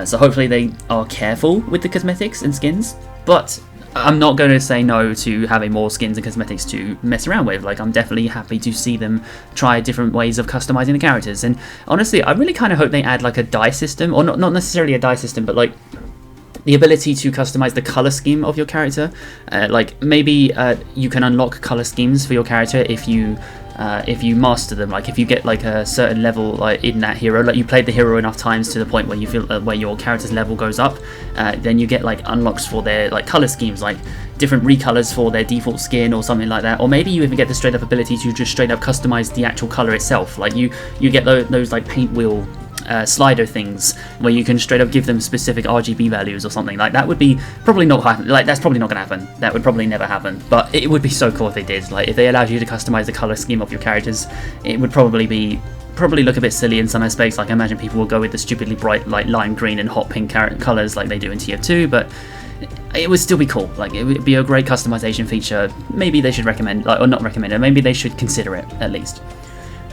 So hopefully they are careful with the cosmetics and skins, but I'm not going to say no to having more skins and cosmetics to mess around with. Like, I'm definitely happy to see them try different ways of customizing the characters. And honestly, I really kind of hope they add like a dye system, or not necessarily a dye system, but like the ability to customize the color scheme of your character. Like, maybe you can unlock color schemes for your character if you master them. Like, if you get like a certain level like in that hero, like you played the hero enough times to the point where you feel where your character's level goes up, then you get like unlocks for their like color schemes, like different recolors for their default skin or something like that. Or maybe you even get the straight up ability to just straight up customize the actual color itself. Like you get those like paint wheel slider things where you can straight up give them specific RGB values or something. Like, that would be probably not happen. Like, that's probably not going to happen. That would probably never happen. But it would be so cool if they did. Like, if they allowed you to customize the color scheme of your characters, it would probably look a bit silly in some aspects. Like, I imagine people will go with the stupidly bright like lime green and hot pink colors like they do in TF2, but it would still be cool. Like, it would be a great customization feature. Maybe they should recommend, like, or not recommend it, maybe they should consider it at least.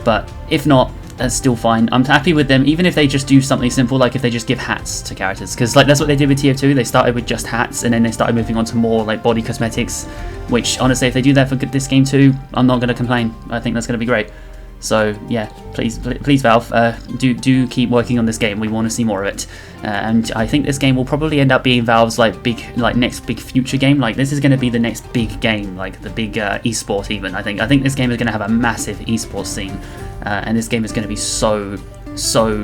But if not, that's still fine. I'm happy with them, even if they just do something simple, like if they just give hats to characters, because like that's what they did with TF2. They started with just hats, and then they started moving on to more like body cosmetics, which honestly, if they do that for this game too, I'm not going to complain. I think that's going to be great. So yeah, please Valve, do keep working on this game. We want to see more of it, and I think this game will probably end up being Valve's next big future game. Like, this is going to be the next big game, like the big esport even. I think this game is going to have a massive esports scene, and this game is going to be so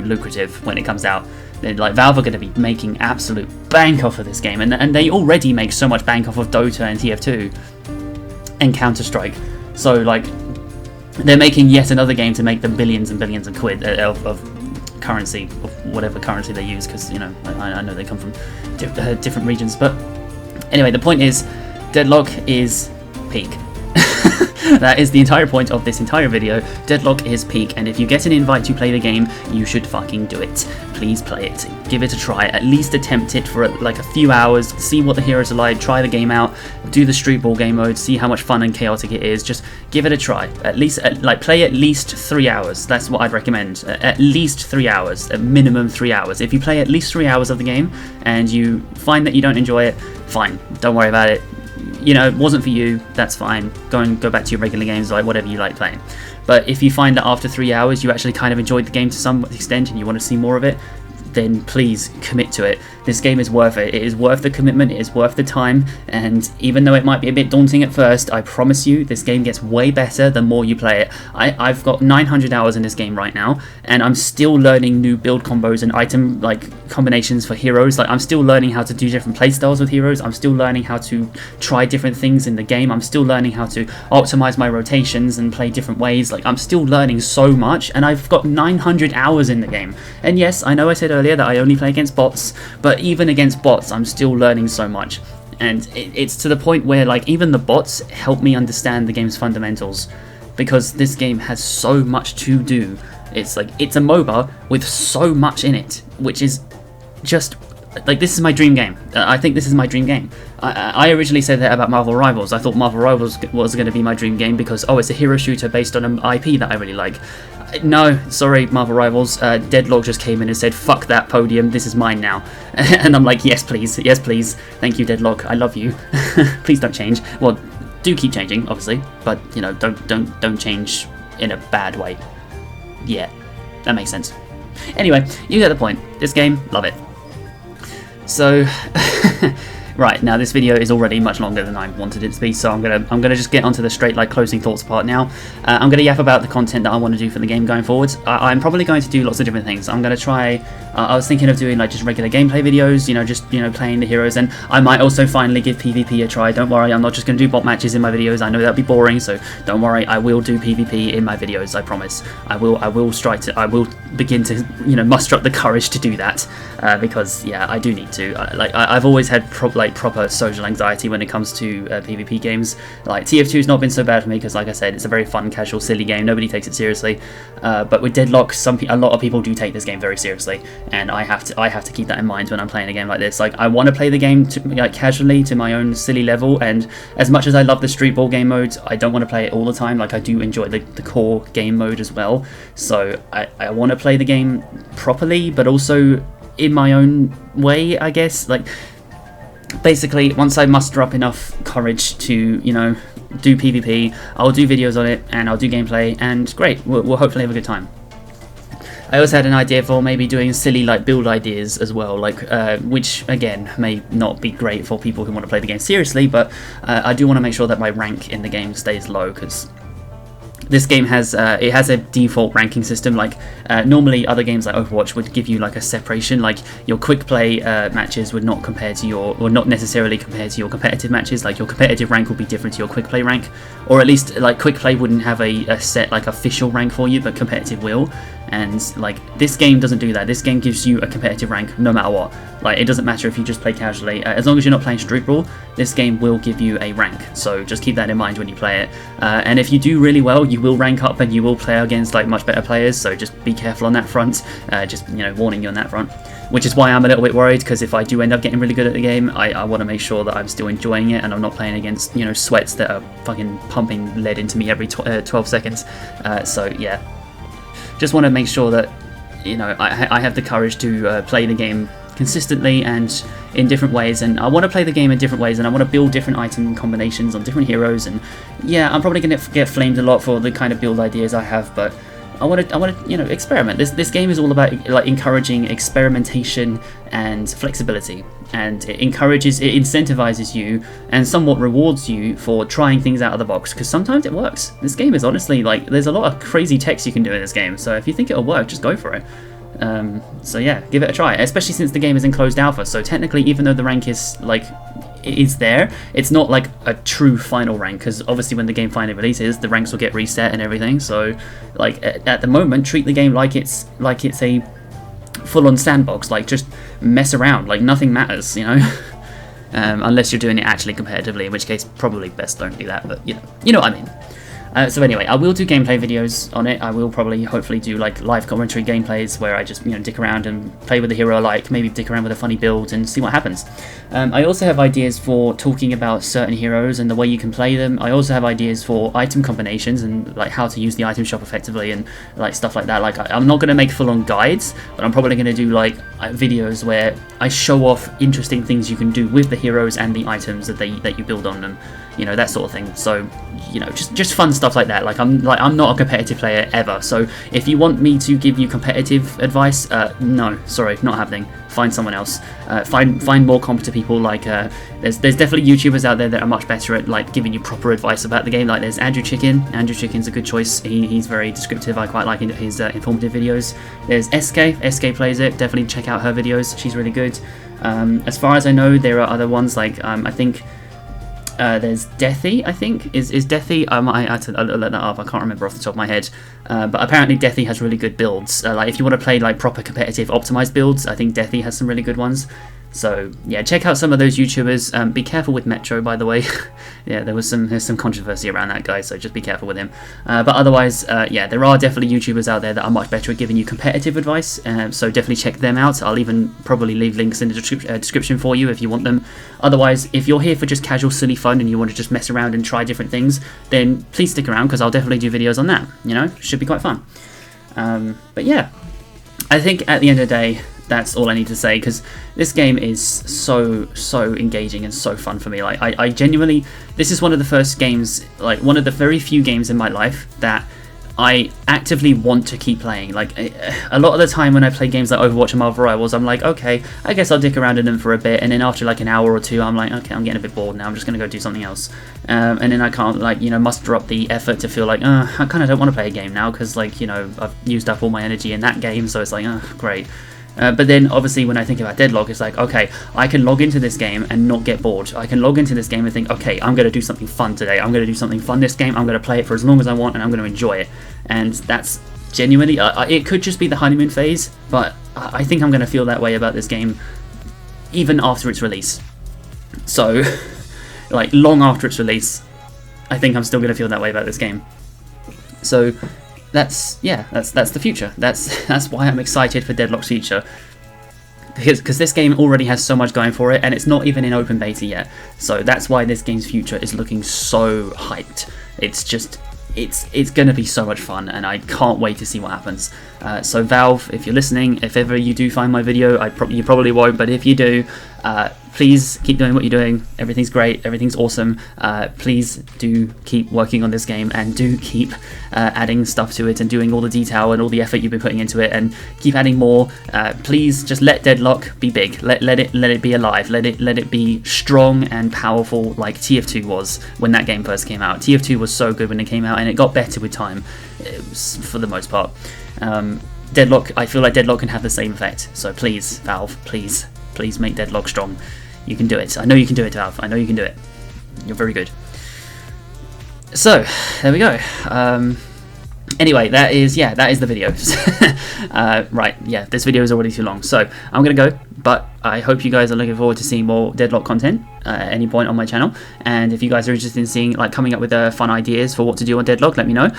lucrative when it comes out. Like, Valve are going to be making absolute bank off of this game, and they already make so much bank off of Dota and TF2 and Counter-Strike. So like, they're making yet another game to make them billions and billions of quid of currency, of whatever currency they use, because, you know, I know they come from different regions. But anyway, the point is, Deadlock is peak. That is the entire point of this entire video. Deadlock is peak, and if you get an invite to play the game, you should fucking do it. Please play it. Give it a try. At least attempt it for like a few hours. See what the heroes are like. Try the game out. Do the street ball game mode. See how much fun and chaotic it is. Just give it a try. At least, like, play at least 3 hours. That's what I'd recommend. At least 3 hours. At minimum 3 hours. If you play at least 3 hours of the game and you find that you don't enjoy it, fine. Don't worry about it. You know, it wasn't for you, that's fine. Go back to your regular games, like whatever you like playing. But if you find that after 3 hours you actually kind of enjoyed the game to some extent and you want to see more of it, then please commit to it. This game is worth it. It is worth the commitment, it is worth the time, and even though it might be a bit daunting at first, I promise you this game gets way better the more you play it. I've got 900 hours in this game right now, and I'm still learning new build combos and item combinations for heroes. Like, I'm still learning how to do different playstyles with heroes. I'm still learning how to try different things in the game. I'm still learning how to optimize my rotations and play different ways. Like, I'm still learning so much, and I've got 900 hours in the game. And yes, I know I said earlier that I only play against bots, but even against bots I'm still learning so much, and it's to the point where like even the bots help me understand the game's fundamentals, because this game has so much to do. It's like, it's a MOBA with so much in it, which is just like, this is my dream game. I think this is my dream game. I originally said that about Marvel Rivals. I thought Marvel Rivals was going to be my dream game because, oh, it's a hero shooter based on an IP that I really like. No, sorry, Marvel Rivals. Deadlock just came in and said, fuck that podium, this is mine now. And I'm like, yes please, thank you Deadlock, I love you. Please don't change. Well, do keep changing, obviously, but you know, don't change in a bad way. Yeah, that makes sense. Anyway, you get the point. This game, love it. So, right, now this video is already much longer than I wanted it to be, so I'm gonna just get onto the straight closing thoughts part now. I'm gonna yap about the content that I want to do for the game going forward. I'm probably going to do lots of different things. I'm gonna try. I was thinking of doing just regular gameplay videos, just playing the heroes, and I might also finally give PvP a try. Don't worry, I'm not just gonna do bot matches in my videos. I know that'd be boring, so don't worry. I will do PvP in my videos. I promise. I will begin to muster up the courage to do that, because yeah, I do need to. I've always had proper social anxiety when it comes to PvP games. Like, TF2's not been so bad for me because, like I said, it's a very fun, casual, silly game. Nobody takes it seriously. But with Deadlock, a lot of people do take this game very seriously, and I have to keep that in mind when I'm playing a game like this. Like, I want to play the game casually to my own silly level, and as much as I love the street ball game mode, I don't want to play it all the time. Like, I do enjoy the core game mode as well. So I want to play the game properly, but also in my own way, I guess. Like, basically, once I muster up enough courage to, do PvP, I'll do videos on it, and I'll do gameplay, and great, we'll hopefully have a good time. I also had an idea for maybe doing silly build ideas as well, which again may not be great for people who want to play the game seriously, but I do want to make sure that my rank in the game stays low, because this game has a default ranking system. Normally other games like Overwatch would give you a separation, your quick play matches would not necessarily compare to your competitive matches. Your competitive rank will be different to your quick play rank, or at least quick play wouldn't have a set official rank for you, but competitive will. And this game doesn't do that. This game gives you a competitive rank no matter what. It doesn't matter if you just play casually. As long as you're not playing street ball, this game will give you a rank. So just keep that in mind when you play it. And if you do really well, you will rank up and you will play against much better players. So just be careful on that front. Just warning you on that front. Which is why I'm a little bit worried, because if I do end up getting really good at the game, I want to make sure that I'm still enjoying it and I'm not playing against sweats that are fucking pumping lead into me every 12 seconds. So yeah. Just want to make sure that I have the courage to play the game consistently and in different ways, and I want to play the game in different ways, and I want to build different item combinations on different heroes. And yeah, I'm probably going to get flamed a lot for the kind of build ideas I have, but I want to experiment. This game is all about encouraging experimentation and flexibility, and it incentivizes you and somewhat rewards you for trying things out of the box, because sometimes it works. This game is honestly there's a lot of crazy techs you can do in this game, so if you think it'll work, just go for it. So yeah, give it a try, especially since the game is in closed alpha, so technically, even though the rank is there, it's not a true final rank, because obviously when the game finally releases, the ranks will get reset and everything. So at the moment, treat the game like it's a full-on sandbox. Just mess around, nothing matters, unless you're doing it actually competitively, in which case probably best don't do that, but you know what I mean. So anyway, I will do gameplay videos on it. I will probably, hopefully, do like live commentary gameplays where I just, you know, dick around and play with the hero I like, maybe dick around with a funny build and see what happens. I also have ideas for talking about certain heroes and the way you can play them. I also have ideas for item combinations and like how to use the item shop effectively and like stuff like that. Like I'm not going to make full-on guides, but I'm probably going to do like videos where I show off interesting things you can do with the heroes and the items that you build on them. You know, that sort of thing. So, you know, just fun stuff like that. Like I'm not a competitive player ever. So if you want me to give you competitive advice, no, sorry, not happening. Find someone else. Find more competent people. Like there's definitely YouTubers out there that are much better at like giving you proper advice about the game. Like there's Andrew Chicken. Andrew Chicken's a good choice. He's very descriptive. I quite like his informative videos. There's SK. SK plays it. Definitely check out her videos. She's really good. As far as I know, there are other ones like I think. There's Deathy, I think. Is Deathy? I had to look that up. I can't remember off the top of my head. But apparently Deathy has really good builds. Like if you want to play like proper competitive optimized builds, I think Deathy has some really good ones. So yeah, check out some of those YouTubers. Be careful with Metro, by the way. Yeah, there's some controversy around that guy, so just be careful with him. But otherwise, yeah, there are definitely YouTubers out there that are much better at giving you competitive advice. So definitely check them out. I'll even probably leave links in the description for you if you want them. Otherwise, if you're here for just casual, silly fun and you want to just mess around and try different things, then please stick around because I'll definitely do videos on that. You know, should be quite fun. But yeah, I think at the end of the day, that's all I need to say because this game is so engaging and so fun for me. Like I genuinely, this is one of the first games, like one of the very few games in my life that I actively want to keep playing. Like a lot of the time when I play games like Overwatch and Marvel Rivals, I'm like, okay, I guess I'll dick around in them for a bit, and then after like an hour or two, I'm like, okay, I'm getting a bit bored now. I'm just gonna go do something else, and then I can't like muster up the effort to feel like, I kind of don't want to play a game now because like I've used up all my energy in that game, so it's like, great. But then obviously when I think about Deadlock, it's like, okay, I can log into this game and not get bored. I can log into this game and think, okay, I'm going to do something fun today. I'm going to do something fun this game. I'm going to play it for as long as I want and I'm going to enjoy it. And that's genuinely, it could just be the honeymoon phase, but I think I'm going to feel that way about this game even after its release. So, like long after its release, I think I'm still going to feel that way about this game. So that's the future. That's why I'm excited for Deadlock's future, because this game already has so much going for it, and it's not even in open beta yet. So that's why this game's future is looking so hyped. It's just it's gonna be so much fun, and I can't wait to see what happens. So Valve, if you're listening, if ever you do find my video, you probably won't, but if you do, please keep doing what you're doing. Everything's great, everything's awesome. Please do keep working on this game and do keep adding stuff to it and doing all the detail and all the effort you've been putting into it, and keep adding more. Please just let Deadlock be big. Let it be alive. Let it be strong and powerful like TF2 was when that game first came out. TF2 was so good when it came out, and it got better with time, for the most part. Deadlock, I feel like Deadlock can have the same effect. So please, Valve, please make Deadlock strong. You can do it. I know you can do it, Valve. I know you can do it. You're very good. So there we go. Anyway, that is the video. Right, yeah, this video is already too long, so I'm gonna go, but I hope you guys are looking forward to seeing more Deadlock content at any point on my channel. And if you guys are interested in seeing, like, coming up with fun ideas for what to do on Deadlock, let me know.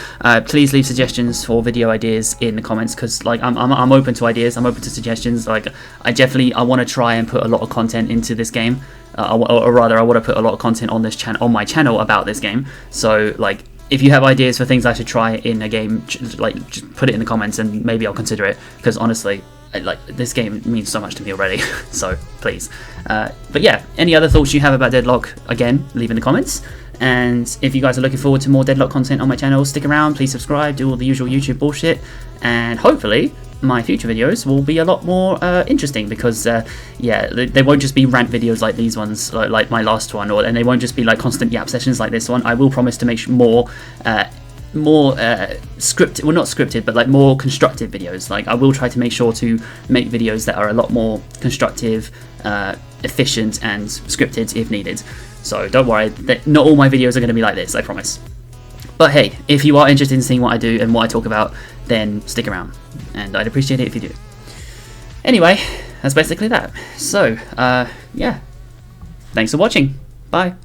Please leave suggestions for video ideas in the comments, because like I'm open to ideas, I'm open to suggestions. Like I want to try and put a lot of content into this game, or rather I want to put a lot of content on this channel, on my channel, about this game. So like, if you have ideas for things I should try in a game, like just put it in the comments and maybe I'll consider it, because honestly, like, this game means so much to me already. So please. But yeah, any other thoughts you have about Deadlock, again, leave in the comments. And if you guys are looking forward to more Deadlock content on my channel, stick around, please subscribe, do all the usual YouTube bullshit, and hopefully my future videos will be a lot more interesting, because yeah, they won't just be rant videos like these ones, like my last one, and they won't just be like constant yap sessions like this one. I will promise to make more scripted, well, not scripted, but like more constructive videos. Like I will try to make sure to make videos that are a lot more constructive, efficient, and scripted if needed. So don't worry, not all my videos are going to be like this, I promise. But hey, if you are interested in seeing what I do and what I talk about, then stick around, and I'd appreciate it if you do. Anyway, that's basically that. So, yeah, thanks for watching. Bye.